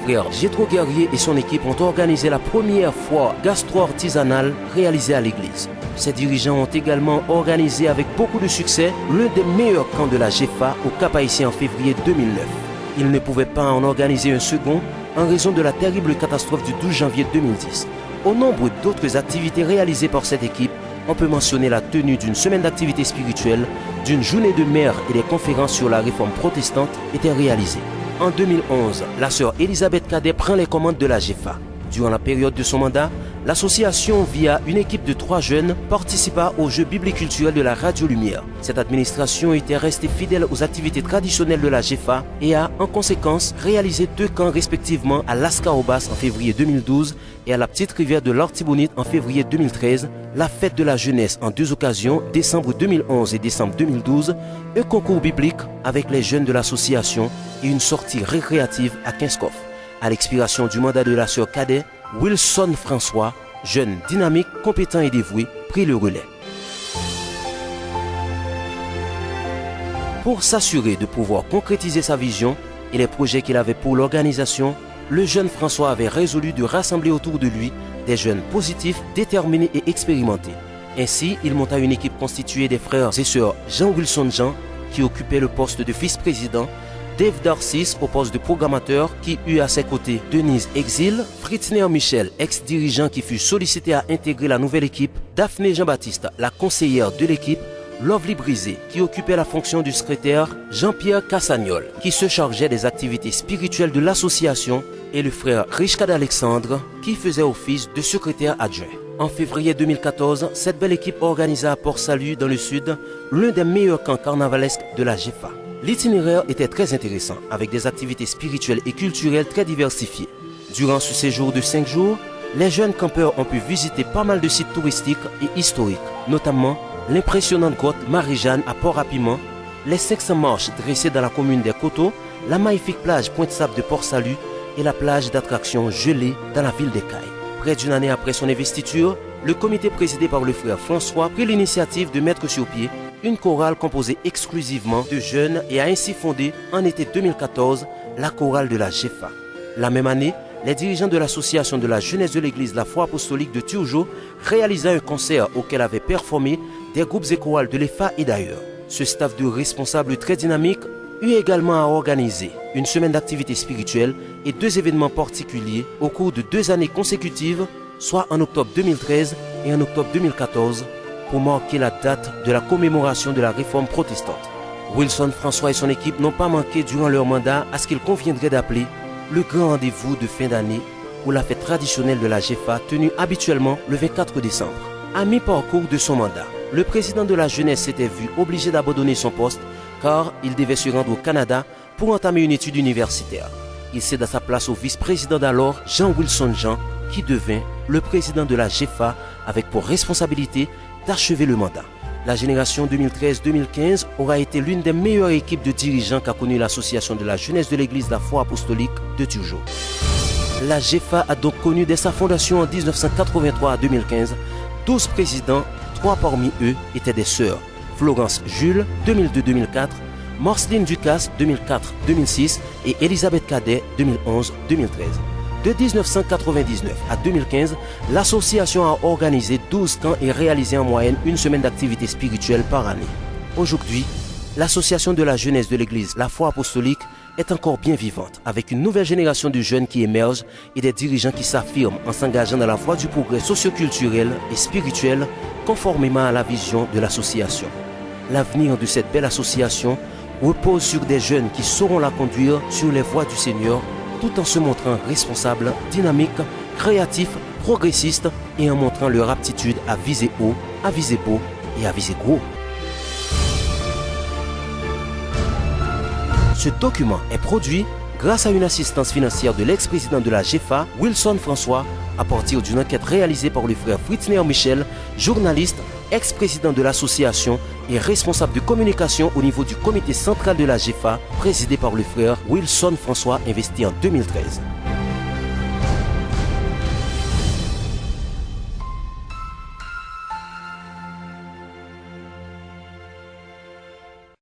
frère Gétro Guerrier et son équipe ont organisé la première foire gastro-artisanale réalisée à l'église. Ces dirigeants ont également organisé avec beaucoup de succès l'un des meilleurs camps de la GEFA au Cap-Haïtien en février 2009. Ils ne pouvaient pas en organiser un second en raison de la terrible catastrophe du 12 janvier 2010. Au nombre d'autres activités réalisées par cette équipe, on peut mentionner la tenue d'une semaine d'activités spirituelles, d'une journée de mères et des conférences sur la réforme protestante étaient réalisées. En 2011, la sœur Elisabeth Cadet prend les commandes de la GEFA. Durant la période de son mandat, l'association, via une équipe de 3 jeunes, participa aux Jeux bibliculturels de la Radio Lumière. Cette administration était restée fidèle aux activités traditionnelles de la GEFA et a, en conséquence, réalisé 2 camps respectivement à Las Caobas en février 2012 et à la Petite Rivière de l'Artibonite en février 2013, la fête de la jeunesse en 2 occasions, décembre 2011 et décembre 2012, un concours biblique avec les jeunes de l'association et une sortie récréative à Kinskov. À l'expiration du mandat de la sœur Cadet, Wilson François, jeune, dynamique, compétent et dévoué, prit le relais. Pour s'assurer de pouvoir concrétiser sa vision et les projets qu'il avait pour l'organisation, le jeune François avait résolu de rassembler autour de lui des jeunes positifs, déterminés et expérimentés. Ainsi, il monta une équipe constituée des frères et sœurs Jean-Wilson Jean, qui occupait le poste de vice-président, Dave Darcis au poste de programmateur qui eut à ses côtés Denise Exil, Fritzner Michel, ex-dirigeant qui fut sollicité à intégrer la nouvelle équipe, Daphné Jean-Baptiste, la conseillère de l'équipe, Lovely Brisé qui occupait la fonction du secrétaire, Jean-Pierre Cassagnol qui se chargeait des activités spirituelles de l'association et le frère Richard Alexandre qui faisait office de secrétaire adjoint. En février 2014, cette belle équipe organisa à Port-Salut dans le sud l'un des meilleurs camps carnavalesques de la GEFA. L'itinéraire était très intéressant, avec des activités spirituelles et culturelles très diversifiées. Durant ce séjour de 5 jours, les jeunes campeurs ont pu visiter pas mal de sites touristiques et historiques, notamment l'impressionnante grotte Marie-Jeanne à Port-à-Piment, les 500 marches dressées dans la commune des Coteaux, la magnifique plage Pointe-Sable de Port-Salut et la plage d'attractions gelée dans la ville d'Écailles. Près d'une année après son investiture, le comité présidé par le frère François prit l'initiative de mettre sur pied une chorale composée exclusivement de jeunes et a ainsi fondé en été 2014 la chorale de la GEFA. La même année, les dirigeants de l'association de la jeunesse de l'église La Foi Apostolique de Turgeau réalisa un concert auquel avaient performé des groupes et chorales de l'EFA et d'ailleurs. Ce staff de responsables très dynamique eut également à organiser une semaine d'activités spirituelles et 2 événements particuliers au cours de 2 années consécutives, soit en octobre 2013 et en octobre 2014, pour marquer la date de la commémoration de la réforme protestante. Wilson François et son équipe n'ont pas manqué durant leur mandat à ce qu'il conviendrait d'appeler le grand rendez-vous de fin d'année ou la fête traditionnelle de la GEFA tenue habituellement le 24 décembre. À mi-parcours de son mandat, le président de la jeunesse s'était vu obligé d'abandonner son poste car il devait se rendre au Canada pour entamer une étude universitaire. Il céda sa place au vice-président d'alors, Jean-Wilson Jean, qui devint le président de la GEFA avec pour responsabilité d'achever le mandat. La génération 2013-2015 aura été l'une des meilleures équipes de dirigeants qu'a connue l'association de la jeunesse de l'église La Foi Apostolique de Turgeau. La GEFA a donc connu dès sa fondation en 1983 à 2015 12 présidents, 3 parmi eux étaient des sœurs. Florence Jules, 2002-2004, Marceline Ducasse, 2004-2006 et Elisabeth Cadet, 2011-2013. De 1999 à 2015, l'association a organisé 12 camps et réalisé en moyenne une semaine d'activité spirituelle par année. Aujourd'hui, l'association de la jeunesse de l'église La Foi Apostolique est encore bien vivante, avec une nouvelle génération de jeunes qui émergent et des dirigeants qui s'affirment en s'engageant dans la voie du progrès socio-culturel et spirituel conformément à la vision de l'association. L'avenir de cette belle association repose sur des jeunes qui sauront la conduire sur les voies du Seigneur tout en se montrant responsables, dynamiques, créatifs, progressistes et en montrant leur aptitude à viser haut, à viser beau et à viser gros. Ce document est produit grâce à une assistance financière de l'ex-président de la GEFA, Wilson François, à partir d'une enquête réalisée par le frère Fritzner Michel, journaliste, ex-président de l'association et responsable de communication au niveau du comité central de la GEFA, présidé par le frère Wilson François, investi en 2013.